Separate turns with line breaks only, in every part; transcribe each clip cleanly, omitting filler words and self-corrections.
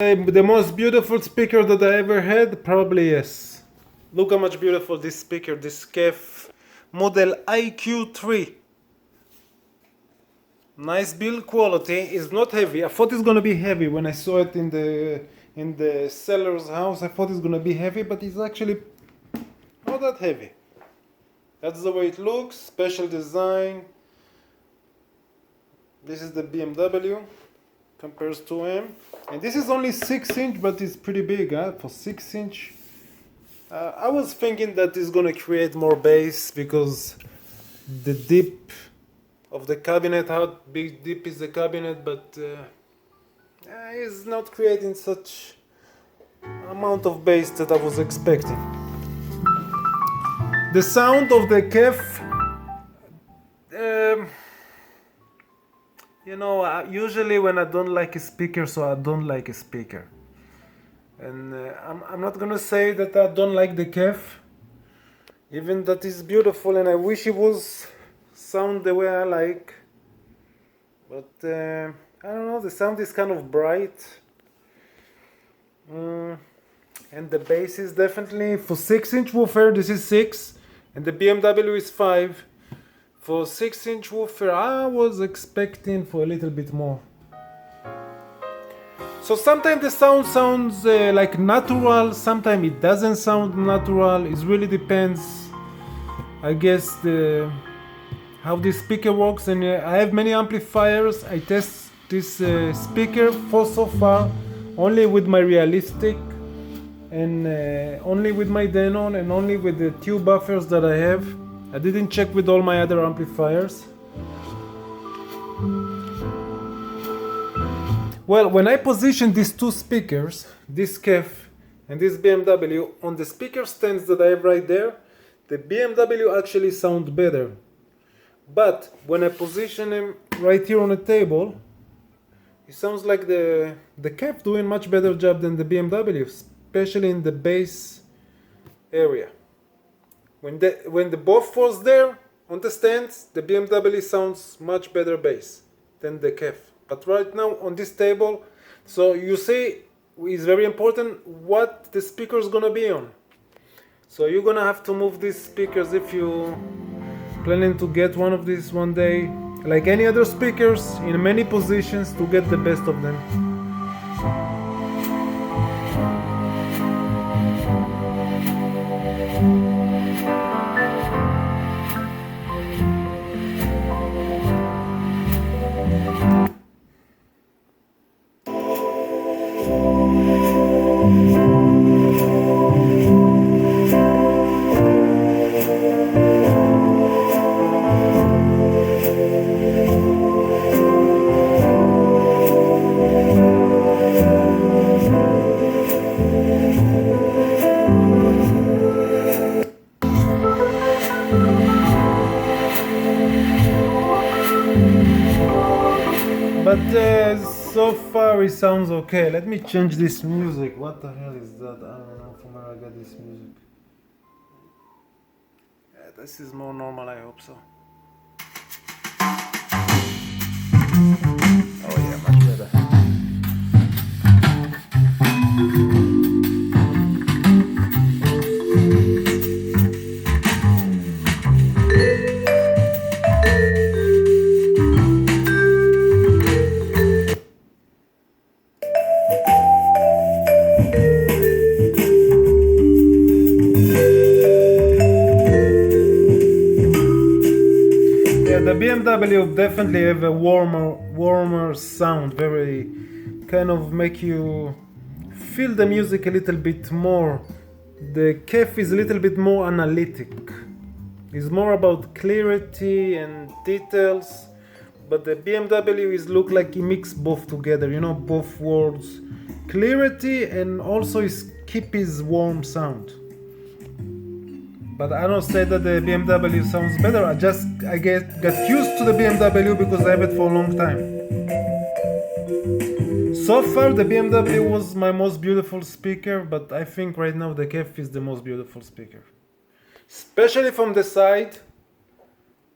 The most beautiful speaker that I ever had? Probably yes. Look how much beautiful this speaker, this KEF model iQ3. Nice build quality. It's not heavy. I thought it's gonna be heavy when I saw it in the seller's house. I thought it's gonna be heavy, but it's actually not that heavy. That's the way it looks. Special design. This is the BMW. Compares to M, and this is only 6-inch, but it's pretty big, huh? For 6-inch. I was thinking that it's gonna create more bass because the dip of the cabinet, how big deep is the cabinet, but it's not creating such amount of bass that I was expecting. The sound of the KEF. You know, usually when I don't like a speaker, so I don't like a speaker. And I'm not gonna say that I don't like the KEF, even that is beautiful and I wish it was sound the way I like. But I don't know, the sound is kind of bright. And the bass is definitely, for 6-inch woofer, this is 6, and the BMW is 5. For 6-inch woofer, I was expecting for a little bit more. So sometimes the sound sounds like natural, sometimes it doesn't sound natural. It really depends, I guess, how this speaker works. And I have many amplifiers. I test this speaker for so far only with my realistic, and only with my Denon, and only with the tube buffers that I have. I didn't check with all my other amplifiers. Well, when I position these two speakers, this KEF and this BMW, on the speaker stands that I have right there, the BMW actually sounds better. But when I position them right here on the table, it sounds like the KEF doing much better job than the BMW, especially in the bass area. When the both was there on the stands, the BMW sounds much better bass than the KEF. But right now on this table, so you see, it's very important what the speaker is gonna be on. So you're gonna have to move these speakers if you planning to get one of these one day, like any other speakers, in many positions to get the best of them. But so far it sounds okay. Let me change this music. What the hell is that? I don't know from where I got this music. Yeah, this is more normal, I hope so. Oh yeah, much better. The BMW definitely have a warmer sound, very kind of make you feel the music a little bit more. The KEF is a little bit more analytic. It's more about clarity and details, but the BMW is look like it mix both together, you know, both worlds. Clarity and also keep his warm sound. But I don't say that the BMW sounds better. I got used to the BMW because I have it for a long time. So far the BMW was my most beautiful speaker, but I think right now the KEF is the most beautiful speaker. Especially from the side.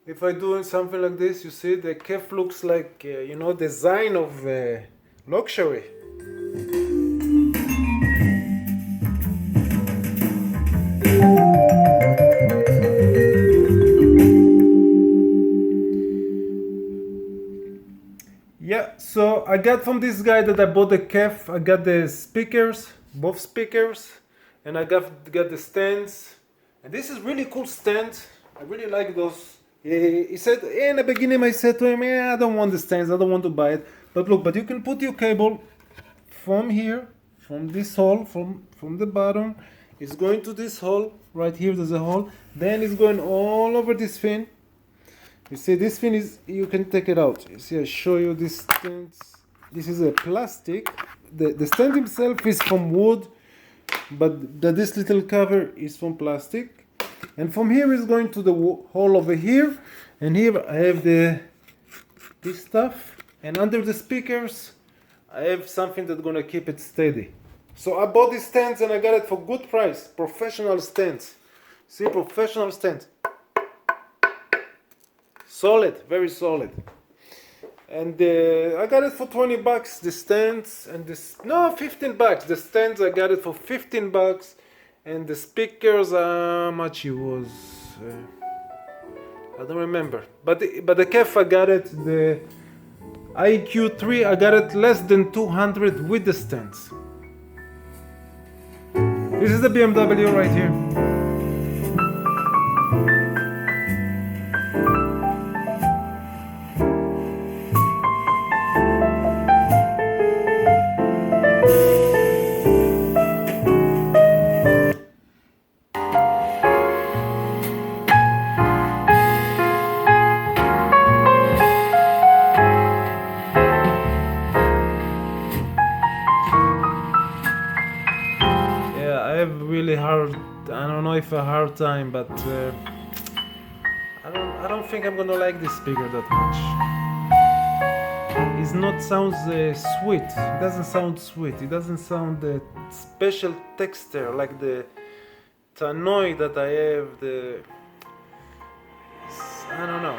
If I do something like this, you see the KEF looks like, you know, design of luxury. I got from this guy that I bought the KEF, I got the speakers, both speakers, and I got the stands. And this is really cool stand. I really like those. He said, in the beginning I said to him, I don't want the stands, I don't want to buy it. But look, but you can put your cable from here, from this hole, from the bottom. It's going to this hole, right here there's a hole. Then it's going all over this fin. You see, this fin is, you can take it out. You see, I show you this stand. This is a plastic. The stand himself is from wood, but this little cover is from plastic. And from here is going to the hole over here. And here I have this stuff. And under the speakers, I have something that's gonna keep it steady. So I bought these stands and I got it for good price. Professional stands. See, professional stands. Solid, very solid. And I got it for $20. The stands and this, no, $15. The stands I got it for $15. And the speakers, how much it was? I don't remember. But the KEF I got it, the iQ3 I got it less than 200 with the stands. This is the BMW right here. Really hard, I don't know if a hard time, but I don't think I'm gonna like this speaker that much. It's not sounds sweet. It doesn't sound sweet. It doesn't sound the special texture like the tannoy that I have. I don't know.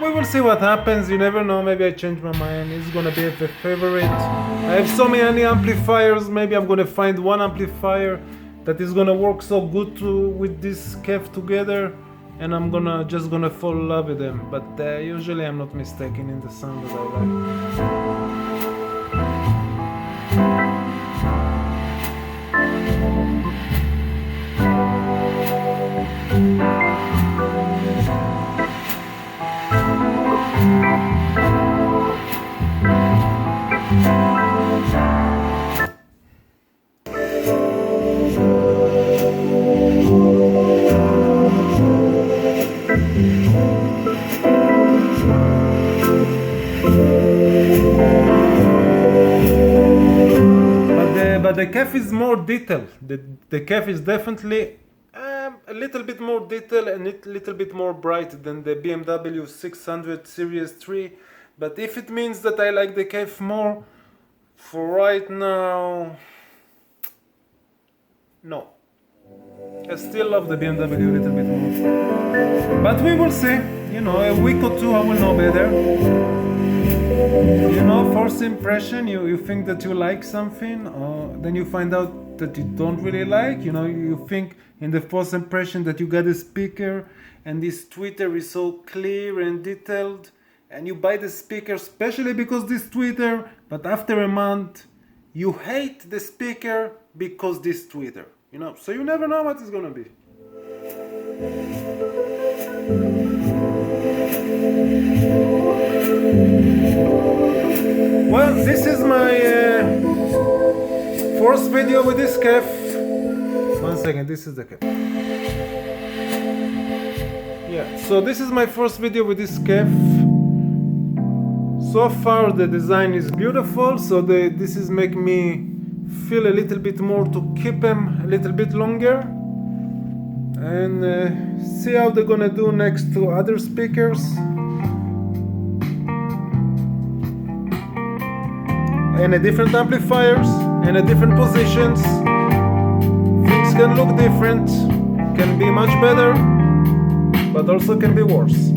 We will see what happens. You never know. Maybe I change my mind. It's gonna be a favorite. I have so many amplifiers. Maybe I'm gonna find one amplifier that is gonna work so good with this KEF together, and I'm just gonna fall in love with them. But usually I'm not mistaken in the sound that I But the KEF is more detailed. The KEF is definitely a little bit more detailed and a little bit more bright than the BMW 600 Series 3. But if it means that I like the KEF more, for right now, no. I still love the BMW a little bit more. But we will see. You know, a week or two I will know better. You know, first impression, you think that you like something, then you find out that you don't really like. You know, you think in the first impression that you got a speaker and this tweeter is so clear and detailed, and you buy the speaker especially because this tweeter, but after a month you hate the speaker because this tweeter. You know, so you never know what it's gonna be. Well, this is my first video with this KEF. 1 second, this is the KEF. Yeah, so this is my first video with this KEF. So far the design is beautiful, so this is making me feel a little bit more to keep them a little bit longer. And see how they're gonna do next to other speakers. And a different amplifiers and a different positions. Things can look different, can be much better, but also can be worse.